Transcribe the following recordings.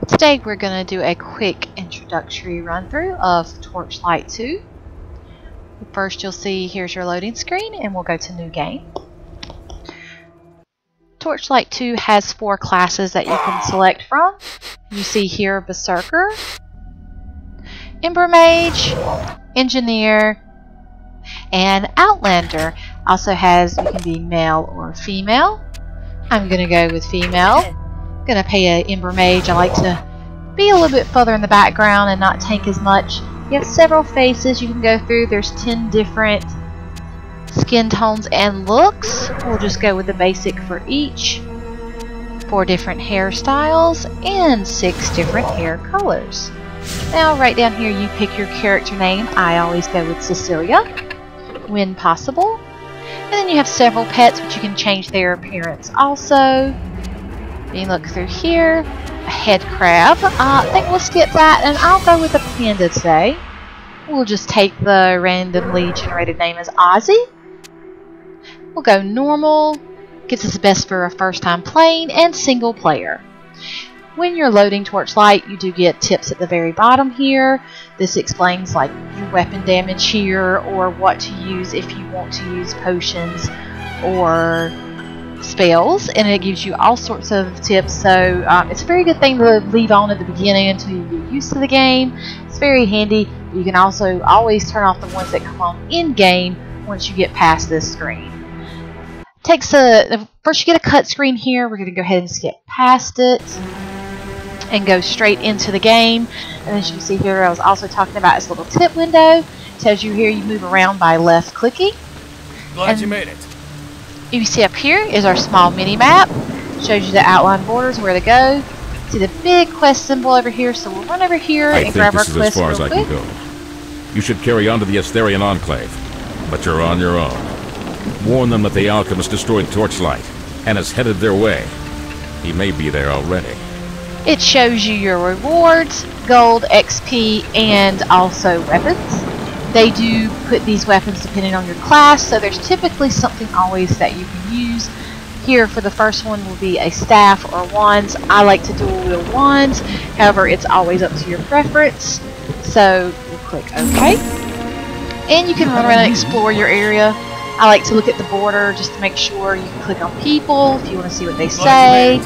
Today we're going to do a quick introductory run through of Torchlight 2. First you'll see here's your loading screen and we'll go to New Game. Torchlight 2 has 4 classes that you can select from. You see here Berserker, Ember Mage, Engineer, and Outlander. Also has you can be male or female. I'm going to go with female. Gonna pay an Ember Mage. I like to be a little bit further in the background and not tank as much. You have several faces you can go through. There's 10 different skin tones and looks. We'll just go with the basic for each. 4 different hairstyles and 6 different hair colors. Now right down here you pick your character name. I always go with Cecilia when possible. And then you have several pets which you can change their appearance also. You look through here, a head crab. I think we'll skip that and I'll go with a panda today. We'll just take the randomly generated name as Ozzy. We'll go normal, gets us best for a first time playing, and single player. When you're loading Torchlight, you do get tips at the very bottom here. This explains like your weapon damage here or what to use if you want to use potions or spells, and it gives you all sorts of tips, so it's a very good thing to leave on at the beginning until you get used to the game. It's very handy. You can also always turn off the ones that come on in game once you get past this screen. Takes first you get a cut screen here. We're going to go ahead and skip past it and go straight into the game. And as you can see here, I was also talking about this little tip window. It tells you here you move around by left clicking. Glad you made it. You see up here is our small mini map. Shows you the outline borders, where to go. See the big quest symbol over here, so we'll run over here and grab our quest real quick. I think this is as far as I can go. You should carry on to the Asterian Enclave, but you're on your own. Warn them that the Alchemist destroyed Torchlight and is headed their way. He may be there already. It shows you your rewards, gold, XP, and also weapons. They do put these weapons depending on your class, so there's typically something always that you can use. Here for the first one will be a staff or wands. I like to dual wield wands, however it's always up to your preference. So we'll click OK. And you can run around and explore your area. I like to look at the border just to make sure. You can click on people if you want to see what they say.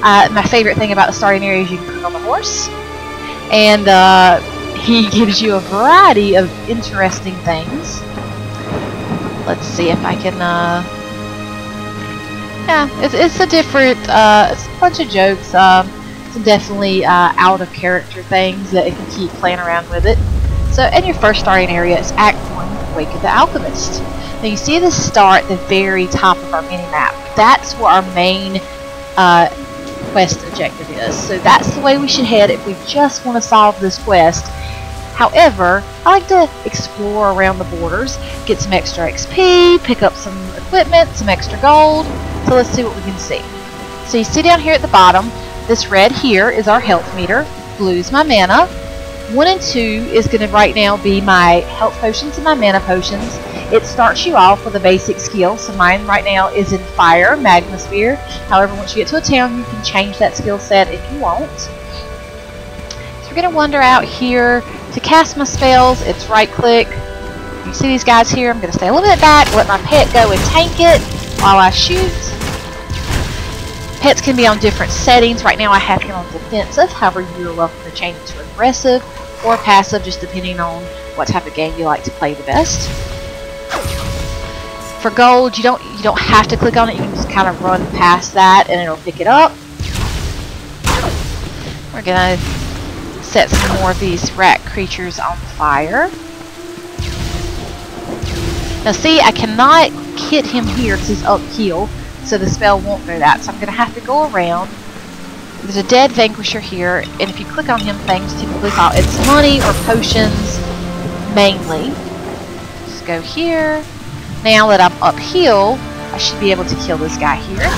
My favorite thing about the starting area is you can click on the horse. And he gives you a variety of interesting things. Let's see if I can, yeah, it's a different, it's a bunch of jokes, some definitely out of character things that you can keep playing around with it. So, and your first starting area is Act 1, Wake of the Alchemist. Now you see the star at the very top of our mini-map. That's where our main quest objective is. So that's the way we should head if we just want to solve this quest. However, I like to explore around the borders, get some extra XP, pick up some equipment, some extra gold. So let's see what we can see. So you see down here at the bottom, this red here is our health meter, blue is my mana, 1 and 2 is going to right now be my health potions and my mana potions. It starts you off with a basic skill, so mine right now is in fire, magma sphere. However, once you get to a town, you can change that skill set if you want. So we're going to wander out here. To cast my spells, it's right click. You see these guys here? I'm going to stay a little bit back, let my pet go and tank it while I shoot. Pets can be on different settings. Right now I have him on defensive, however you're welcome to change it to aggressive or passive, just depending on what type of game you like to play the best. For gold, you don't have to click on it, you can just kind of run past that and it'll pick it up. We're going to set some more of these rat creatures on fire. Now see, I cannot hit him here because he's uphill, so the spell won't do that. So I'm going to have to go around. There's a dead vanquisher here, and if you click on him, things typically fall. It's money or potions, mainly. Just go here. Now that I'm uphill, I should be able to kill this guy here.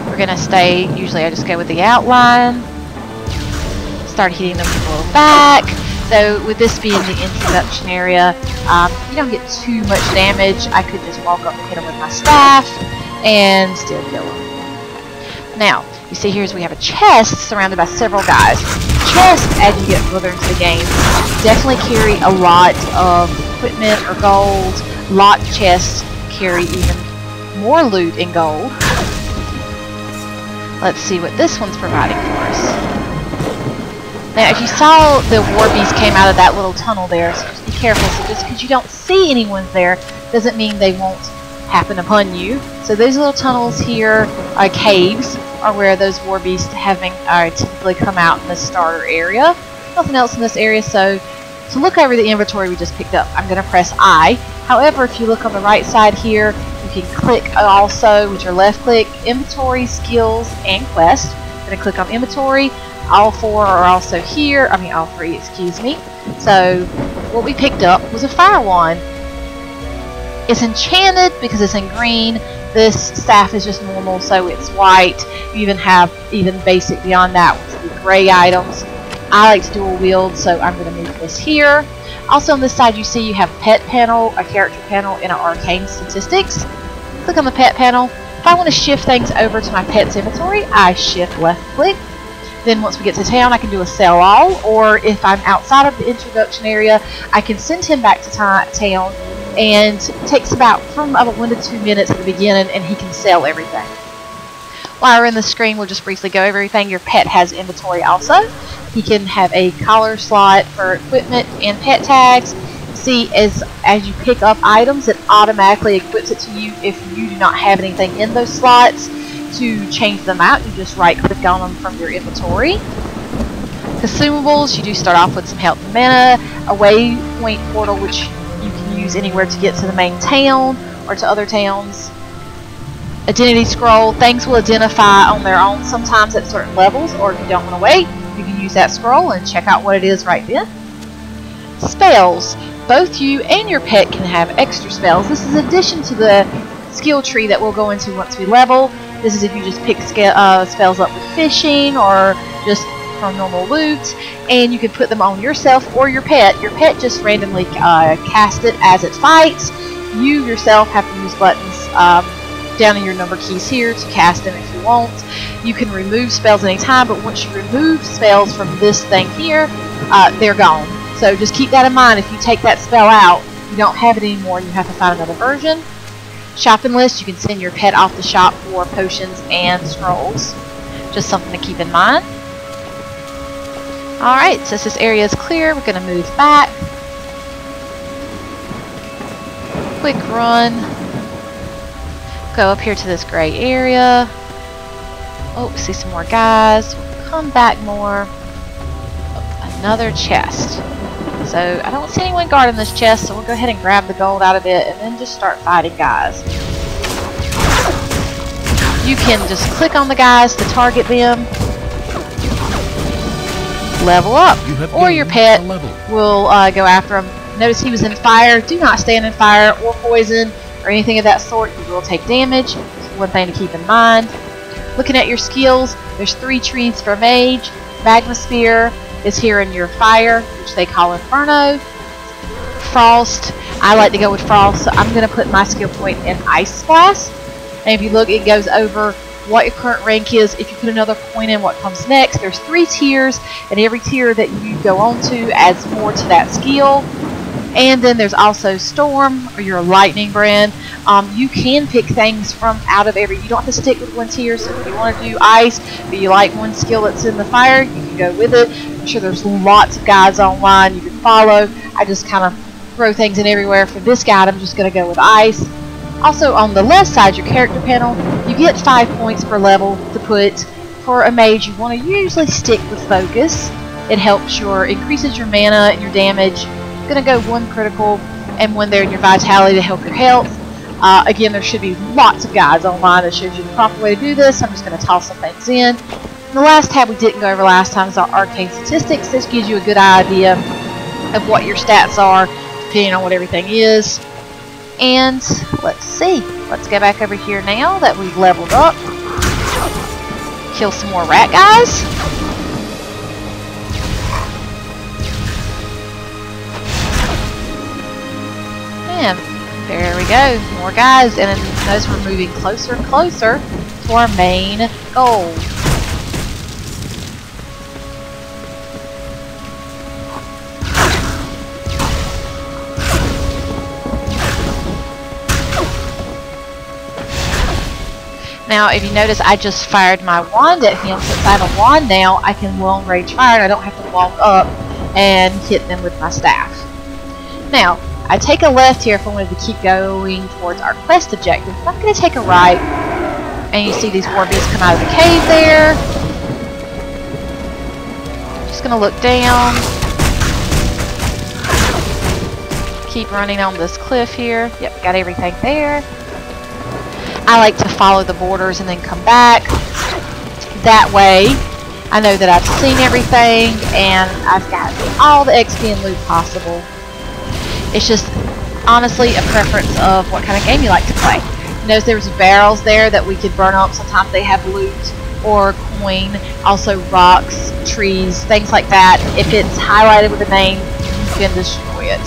We're going to stay, usually I just go with the outline. Start hitting them from a little back. So with this being the introduction area, you don't get too much damage. I could just walk up and hit them with my staff and still kill them. Now, you see here is we have a chest surrounded by several guys. Chests, as you get further into the game, definitely carry a lot of equipment or gold. Locked chests carry even more loot in gold. Let's see what this one's providing for us. Now, if you saw the war beast came out of that little tunnel there, so just be careful. So just because you don't see anyone there doesn't mean they won't happen upon you. So those little tunnels here, caves, are where those war beasts typically come out in the starter area. Nothing else in this area, so to look over the inventory we just picked up, I'm going to press I. However, if you look on the right side here, you can click also with your left click, inventory, skills, and quest. I'm going to click on inventory. All four are also here. All three, excuse me. So what we picked up was a fire wand. It's enchanted because it's in green. This staff is just normal, so it's white. You even have basic beyond that, which would be gray items. I like to dual wield, so I'm going to move this here. Also on this side you see you have pet panel, a character panel, and an arcane statistics. Click on the pet panel. If I want to shift things over to my pet's inventory, I shift left click. Then once we get to town, I can do a sell all, or if I'm outside of the introduction area, I can send him back to town, and it takes about 1 to 2 minutes at the beginning, and he can sell everything. While we're in the screen, we'll just briefly go over everything. Your pet has inventory also. He can have a collar slot for equipment and pet tags. See, as you pick up items, it automatically equips it to you if you do not have anything in those slots. To change them out, you just right click on them from your inventory. Consumables, you do start off with some health and mana, a waypoint portal which you can use anywhere to get to the main town or to other towns. Identity scroll, things will identify on their own sometimes at certain levels, or if you don't want to wait, you can use that scroll and check out what it is right then. Spells, both you and your pet can have extra spells. This is in addition to the skill tree that we'll go into once we level. This is if you just pick spells up with fishing or just from normal loot, and you can put them on yourself or your pet. Your pet just randomly cast it as it fights. You yourself have to use buttons down in your number keys here to cast them if you want. You can remove spells anytime, but once you remove spells from this thing here, they're gone. So just keep that in mind. If you take that spell out, you don't have it anymore, you have to find another version. Shopping list, you can send your pet off the shop for potions and scrolls. Just something to keep in mind. Alright, since this area is clear, we're going to move back. Quick run. Go up here to this gray area. Oh, see some more guys. Come back more. Oh, another chest. So I don't see anyone guarding this chest, so we'll go ahead and grab the gold out of it and then just start fighting guys. You can just click on the guys to target them. Level up. Or your pet will go after them. Notice he was in fire. Do not stand in fire or poison or anything of that sort. You will take damage. One thing to keep in mind. Looking at your skills, there's 3 trees for mage. Magma Spear is here in your fire, which they call Inferno. Frost, I like to go with Frost, so I'm going to put my skill point in Ice Blast. And if you look, it goes over what your current rank is. If you put another point in, what comes next. There's 3 tiers, and every tier that you go on to adds more to that skill. And then there's also Storm, or your Lightning brand. You can pick things from out of every, you don't have to stick with one tier, so if you want to do Ice, but you like one skill that's in the fire, you can go with it. I'm sure there's lots of guides online you can follow. I just kind of throw things in everywhere. For this guide, I'm just going to go with Ice. Also, on the left side, your character panel, you get 5 points per level to put. For a mage, you want to usually stick with Focus. It helps increases your mana and your damage. Going to go 1 critical and 1 there in your vitality to help your health. Again, there should be lots of guides online that shows you the proper way to do this. I'm just going to toss some things in. And the last tab we didn't go over last time is our arcane statistics. This gives you a good idea of what your stats are, depending on what everything is. And let's see. Let's go back over here now that we've leveled up. Kill some more rat guys. Man, There we go. More guys. And then notice we're moving closer and closer to our main goal. Now, if you notice, I just fired my wand at him. Since I have a wand now, I can long range fire, and I don't have to walk up and hit them with my staff. Now, I take a left here if I wanted to keep going towards our quest objective. I'm going to take a right, and you see these four beasts come out of the cave there. Just going to look down. Keep running on this cliff here. Yep, we got everything there. I like to follow the borders and then come back. That way, I know that I've seen everything and I've got all the XP and loot possible. It's just, honestly, a preference of what kind of game you like to play. Notice there's barrels there that we could burn up. Sometimes they have loot or coin. Also rocks, trees, things like that. If it's highlighted with a name, you can destroy it.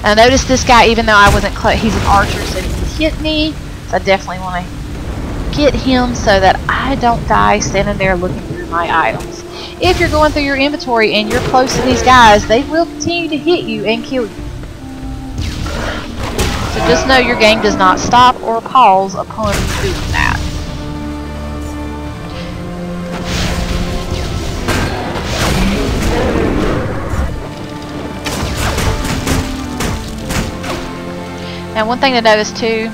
Now notice this guy, even though I wasn't close, he's an archer, so he can hit me. So I definitely want to get him so that I don't die standing there looking through my items. If you're going through your inventory and you're close to these guys, they will continue to hit you and kill you. So just know your game does not stop or pause upon doing that. Now, one thing to notice too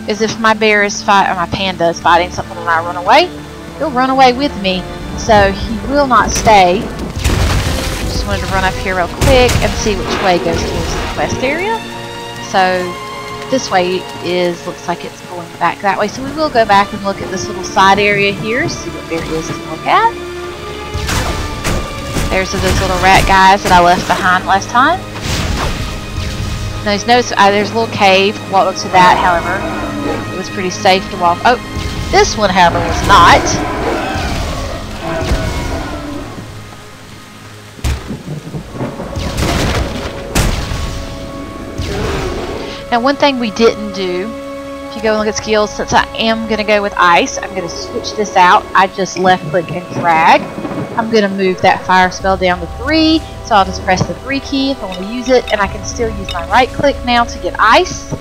is if my bear is fighting, or my panda is fighting something and I run away, he'll run away with me, so he will not stay. Just wanted to run up here real quick and see which way goes towards the quest area. So this way looks like it's going back that way. So we will go back and look at this little side area here, see what there is to look at. There's those little rat guys that I left behind last time. Now, notice there's a little cave. Walk up to that, however, it was pretty safe to walk. Oh, this one, however, was not. Now, one thing we didn't do, if you go and look at skills, since I am going to go with ice, I'm going to switch this out. I just left click and drag. I'm going to move that fire spell down to 3. So I'll just press the 3 key if I want to use it, and I can still use my right click now to get ice.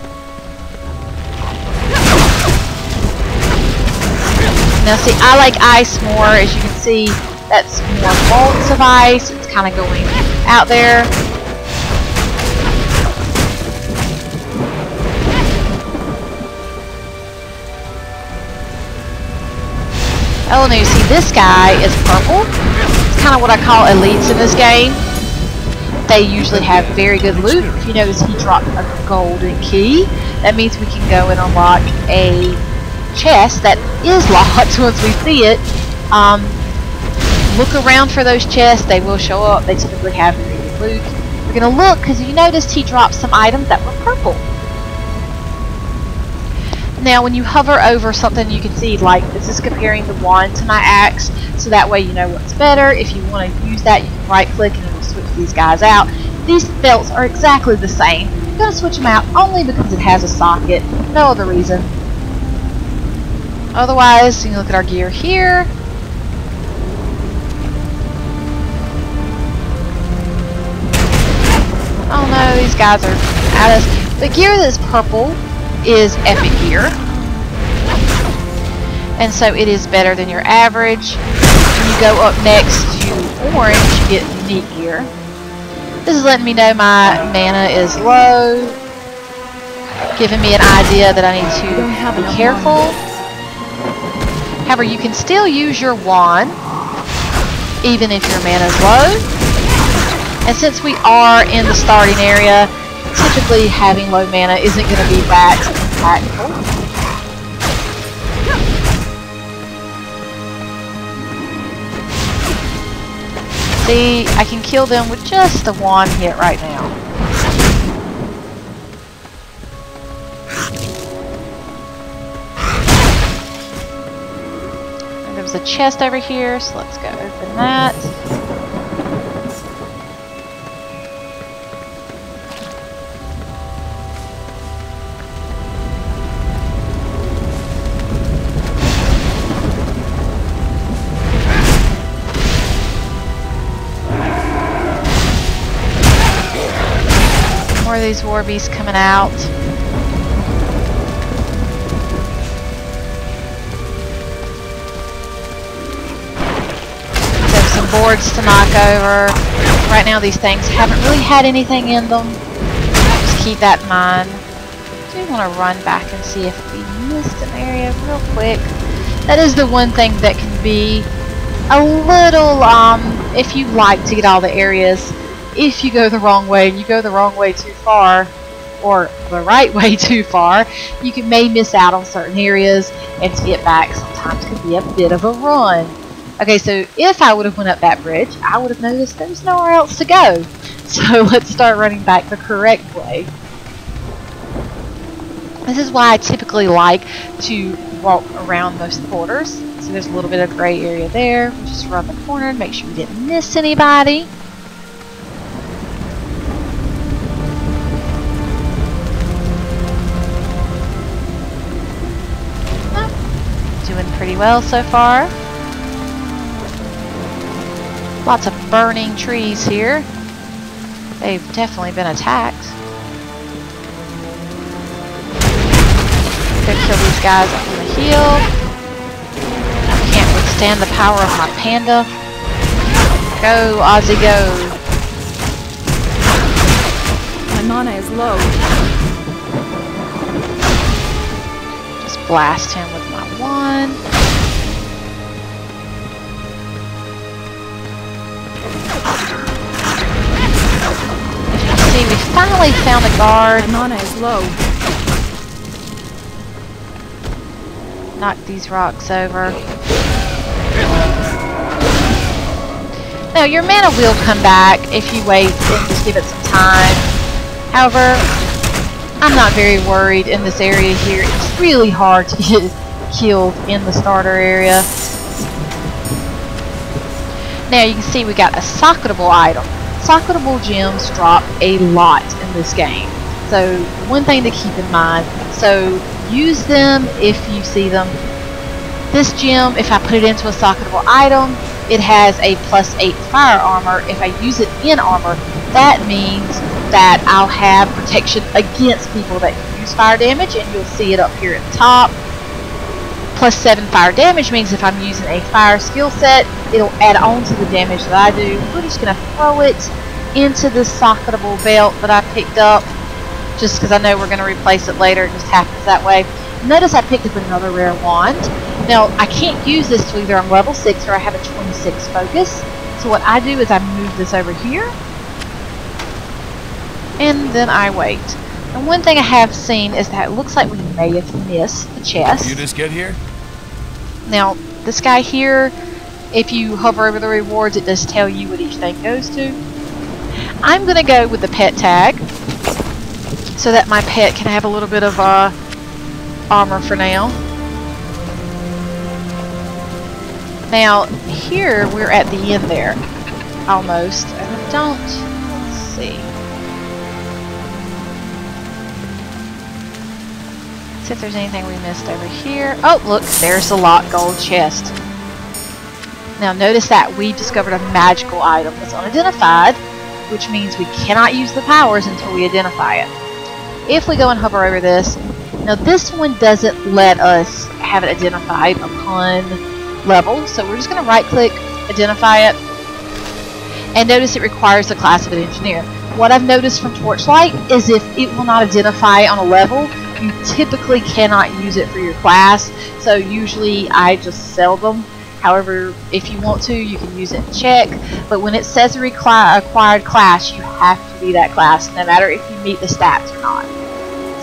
Now see, I like ice more. As you can see, that's more bolts of ice. It's kind of going out there. Oh, now you see this guy is purple. It's kind of what I call elites in this game. They usually have very good loot. If you notice, he dropped a golden key. That means we can go and unlock a chest that is locked once we see it. Look around for those chests. They will show up. They typically have very good loot. We're going to look because you noticed he dropped some items that were purple. Now, when you hover over something, you can see, like, this is comparing the wand to my axe, so that way you know what's better. If you want to use that, you can right-click and it will switch these guys out. These belts are exactly the same. I'm going to switch them out only because it has a socket, no other reason. Otherwise, you can look at our gear here. Oh no, these guys are at us. The gear that's purple is epic gear, and so it is better than your average. When you go up next to orange, you get unique gear. This is letting me know my mana is low, giving me an idea that I need to be careful. However, you can still use your wand even if your mana is low, and since we are in the starting area, typically having low mana isn't going to be that impactful. See, I can kill them with just the one hit right now. And there was a chest over here, so let's go open that. these war beasts coming out. There's some boards to knock over. Right now these things haven't really had anything in them. Just keep that in mind. I do want to run back and see if we missed an area real quick. That is the one thing that can be a little, if you like to get all the areas, if you go the wrong way and you go the wrong way too far, or the right way too far, you may miss out on certain areas, and to get back sometimes can be a bit of a run. Okay, so if I would have went up that bridge, I would have noticed there's nowhere else to go. So let's start running back the correct way. This is why I typically like to walk around most quarters. So there's a little bit of gray area there. We'll just run the corner and make sure we didn't miss anybody. Doing pretty well so far. Lots of burning trees here. They've definitely been attacked. Go kill these guys up on the hill. I can't withstand the power of my panda. Go, Ozzy, go. My mana is low. Just blast him with my one. As you can see, we finally found a guard. My mana is low. Knock these rocks over. Now, your mana will come back if you wait and just give it some time. However, I'm not very worried in this area here. It's really hard to get killed in the starter area. Now, you can see we got a socketable item. Socketable gems drop a lot in this game. So, one thing to keep in mind. So, use them if you see them. This gem, if I put it into a socketable item, it has a +8 fire armor. If I use it in armor, that means that I'll have protection against people that use fire damage, and you'll see it up here at the top. +7 fire damage means if I'm using a fire skill set, it'll add on to the damage that I do. We're just going to throw it into this socketable belt that I picked up, just because I know we're going to replace it later. It just happens that way. Notice I picked up another rare wand. Now, I can't use this till either I'm level 6 or I have a 26 focus. So what I do is I move this over here, and then I wait. And one thing I have seen is that it looks like we may have missed the chest. You just get here? Now, this guy here, if you hover over the rewards, it does tell you what each thing goes to. I'm going to go with the pet tag, so that my pet can have a little bit of armor for now. Now, here we're at the end there, almost. And I don't, let's see. See if there's anything we missed over here. Oh, look, there's the locked gold chest. Now, notice that we discovered a magical item that's unidentified, which means we cannot use the powers until we identify it. If we go and hover over this, now this one doesn't let us have it identified upon level, so we're just going to right click, identify it, and notice it requires the class of an engineer. What I've noticed from Torchlight is if it will not identify on a level, you typically cannot use it for your class, so usually I just sell them. However, if you want to, you can use it and check, but when it says a acquired class, you have to be that class, no matter if you meet the stats or not.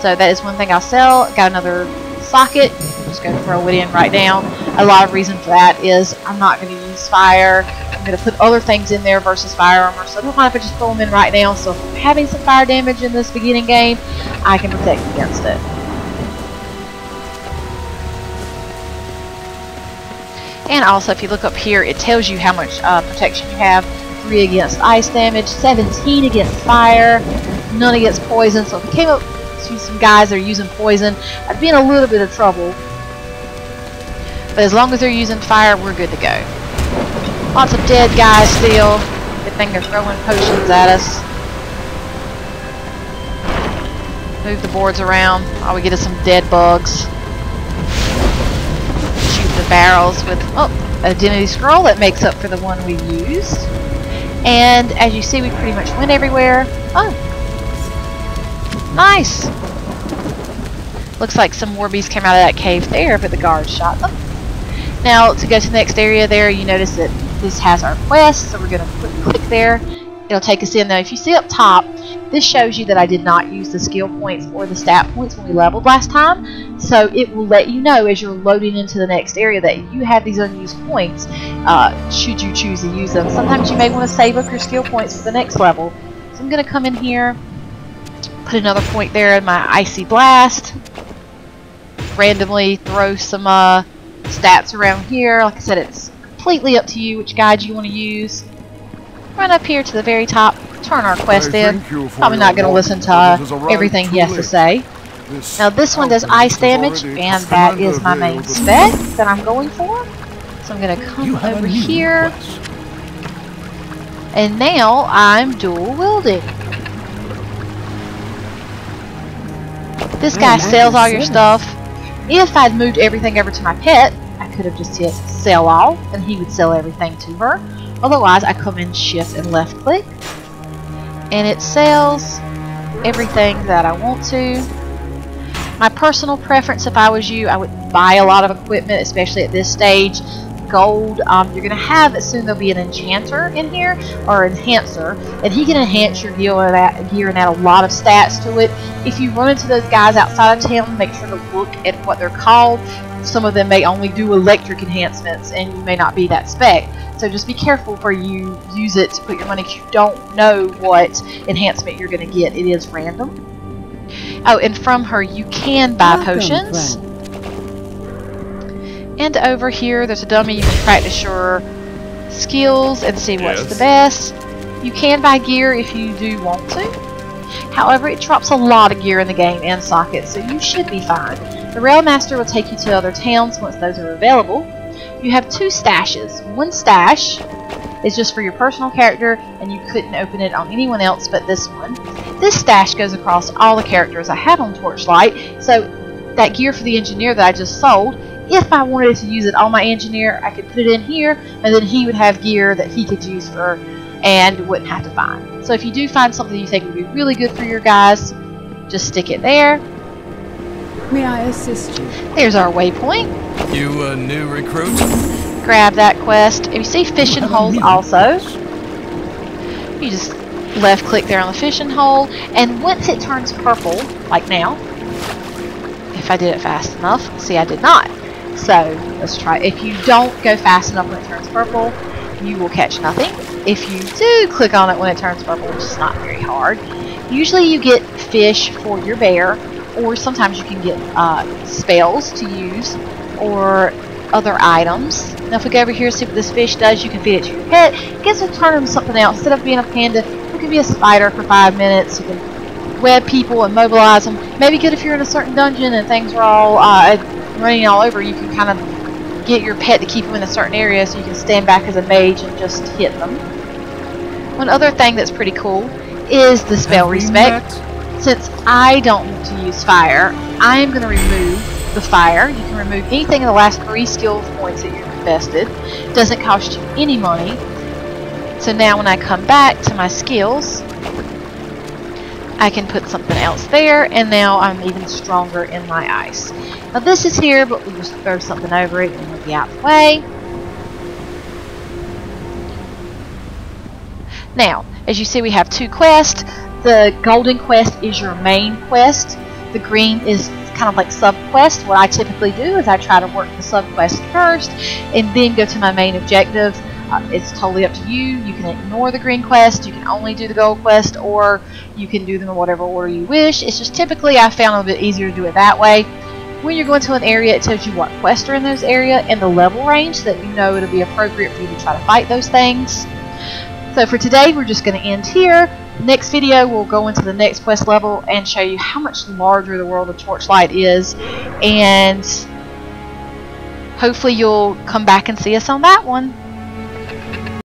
So that is one thing I'll sell. Got another socket. I'm just going to throw it in right now. A lot of reason for that is I'm not going to use fire. I'm going to put other things in there versus fire armor, so I don't mind if I just throw them in right now. So if I'm having some fire damage in this beginning game, I can protect against it. And also, if you look up here, it tells you how much protection you have. 3 against ice damage, 17 against fire, none against poison. So if you came up to some guys that are using poison, I'd be in a little bit of trouble. But as long as they're using fire, we're good to go. Lots of dead guys still. Good thing they're throwing potions at us. Move the boards around. Oh, we get us some dead bugs. Shoot the barrels with, oh, identity scroll that makes up for the one we used. And as you see, we pretty much went everywhere. Oh, nice. Looks like some Warbies came out of that cave there, but the guards shot them. Now, to go to the next area there, you notice that this has our quest, so we're going to click there. It'll take us in. Now, if you see up top, this shows you that I did not use the skill points or the stat points when we leveled last time. So it will let you know as you're loading into the next area that you have these unused points, should you choose to use them. Sometimes you may want to save up your skill points for the next level. So I'm going to come in here, put another point there in my Icy Blast, randomly throw some stats around here. Like I said, it's completely up to you which guide you want to use. Run up here to the very top, turn our quest in. Probably not going to listen to everything he has to say. Now this one does ice damage, and that is my main spec that I'm going for. So I'm going to come over here, and now I'm dual wielding. This guy sells all your stuff. If I'd moved everything over to my pet, I could have just hit sell all, and he would sell everything to her. Otherwise, I come in shift and left click, and it sells everything that I want to. My personal preference, if I was you, I would buy a lot of equipment, especially at this stage. Gold, you're going to have, soon there'll be an enchanter in here, or enhancer, and he can enhance your gear and add a lot of stats to it. If you run into those guys outside of town, make sure to look at what they're called. Some of them may only do electric enhancements, and you may not be that spec. So just be careful where you use it to put your money, because you don't know what enhancement you're going to get. It is random. Oh, and from her you can buy potions. And over here there's a dummy. You can practice your skills and see what's the best. You can buy gear if you do want to. However, it drops a lot of gear in the game and sockets, so you should be fine. The Railmaster will take you to other towns once those are available. You have two stashes. One stash is just for your personal character, and you couldn't open it on anyone else but this one. This stash goes across all the characters I have on Torchlight, so that gear for the engineer that I just sold, if I wanted to use it on my engineer, I could put it in here, and then he would have gear that he could use for, and wouldn't have to find. So if you do find something you think would be really good for your guys, just stick it there. May I assist you? There's our waypoint. You a new recruit? Grab that quest. If you see fishing holes also, you just left click there on the fishing hole, and once it turns purple, like now, if I did it fast enough, see I did not. So let's try. If you don't go fast enough when it turns purple, you will catch nothing. If you do click on it when it turns purple, which is not very hard, usually you get fish for your bear, or sometimes you can get spells to use, or other items. Now if we go over here and see what this fish does, you can feed it to your pet. It gets to turn into something else. Instead of being a panda, you can be a spider for 5 minutes. You can web people and mobilize them. Maybe good if you're in a certain dungeon and things are all running all over, you can kind of get your pet to keep them in a certain area, so you can stand back as a mage and just hit them. One other thing that's pretty cool is the spell respect. Since I don't want to use fire, I am going to remove the fire. You can remove anything in the last 3 skill points that you've invested. It doesn't cost you any money. So now when I come back to my skills, I can put something else there, and now I'm even stronger in my ice. Now this is here, but we'll just throw something over it and it'll be out of the way. Now, as you see, we have 2 quests. The golden quest is your main quest. The green is kind of like sub-quest. What I typically do is I try to work the sub-quest first and then go to my main objective. It's totally up to you. You can ignore the green quest, you can only do the gold quest, or you can do them in whatever order you wish. It's just typically I found it a bit easier to do it that way. When you're going to an area, it tells you what quests are in those area and the level range, so that you know it'll be appropriate for you to try to fight those things. So for today, we're just going to end here. Next video, we'll go into the next quest level and show you how much larger the world of Torchlight is, and hopefully you'll come back and see us on that one.